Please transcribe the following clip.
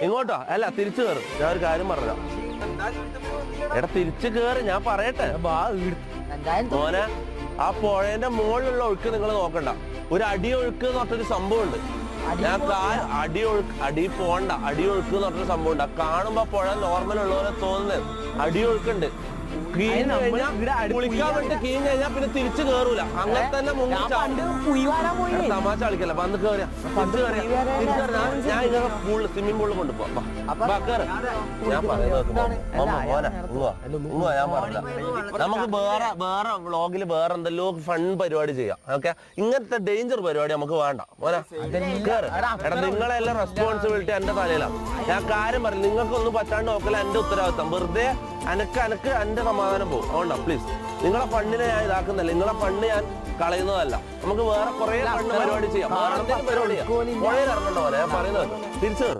ഇങ്ങോട്ടോ അല്ല തിരിച്ചു കയറും. ഞാൻ ഒരു കാര്യം പറഞ്ഞ എടാ തിരിച്ചു കയറി ഞാൻ പറയട്ടെ. മോനെ ആ പുഴേന്റെ മുകളിലുള്ള ഒഴുക്ക് നിങ്ങൾ നോക്കണ്ട. ഒരു അടിയൊഴുക്ക് എന്ന് പറഞ്ഞൊരു സംഭവം ഉണ്ട്. ഞാൻ അടി പോണ്ട. അടിയൊഴുക്ക് എന്ന് പറഞ്ഞൊരു സംഭവം ഉണ്ട്. കാണുമ്പോ പുഴ നോർമൽ ഉള്ളവരെ തോന്നുന്നത് അടിയൊഴുക്കുണ്ട്. കുളിക്കാൻ വേണ്ടി കീഞ്ഞ് കഴിഞ്ഞാൽ പിന്നെ തിരിച്ചു കേറൂല. അങ്ങനെ തന്നെ തമാശ കളിക്കല്ല. വന്ന് കയറിയ ഞാൻ ഇങ്ങനെ പൂളിൽ സ്വിമ്മിംഗ് പൂളിൽ കൊണ്ടുപോവാ. ഞാൻ പറയുന്നത് ഞാൻ പറഞ്ഞില്ല. നമുക്ക് വേറെ വ്ളോഗിൽ വേറെ എന്തെല്ലോ ഫൺ പരിപാടി ചെയ്യാം. ഓക്കെ, ഇങ്ങനത്തെ ഡേഞ്ചർ പരിപാടി നമുക്ക് വേണ്ട. മോനെ കേറ്. എടാ നിങ്ങളെല്ലാം റെസ്പോൺസിബിലിറ്റി എന്റെ തലയിലാണ്. ഞാൻ കാര്യം പറയും. നിങ്ങൾക്കൊന്നും പറ്റാണ്ട് നോക്കല എന്റെ ഉത്തരവാദിത്തം. വെറുതെ അനക്ക് എന്റെ സമാധാനം പോകും. അതുകൊണ്ടാ പ്ലീസ്. നിങ്ങളെ ഫണ്ടിനെ ഞാൻ ഇതാക്കുന്നില്ല. നിങ്ങളെ ഫണ്ട് ഞാൻ കളയുന്നതല്ല. നമുക്ക് വേറെ കുറെ ഫണ്ട് പരിപാടി ചെയ്യാം. വേറെ എന്തെങ്കിലും പരിപാടി ചെയ്യാം. പുഴയിൽ ഇറങ്ങണ്ട പോലെ ഞാൻ പറയുന്നത് തിരിച്ചു കയറും.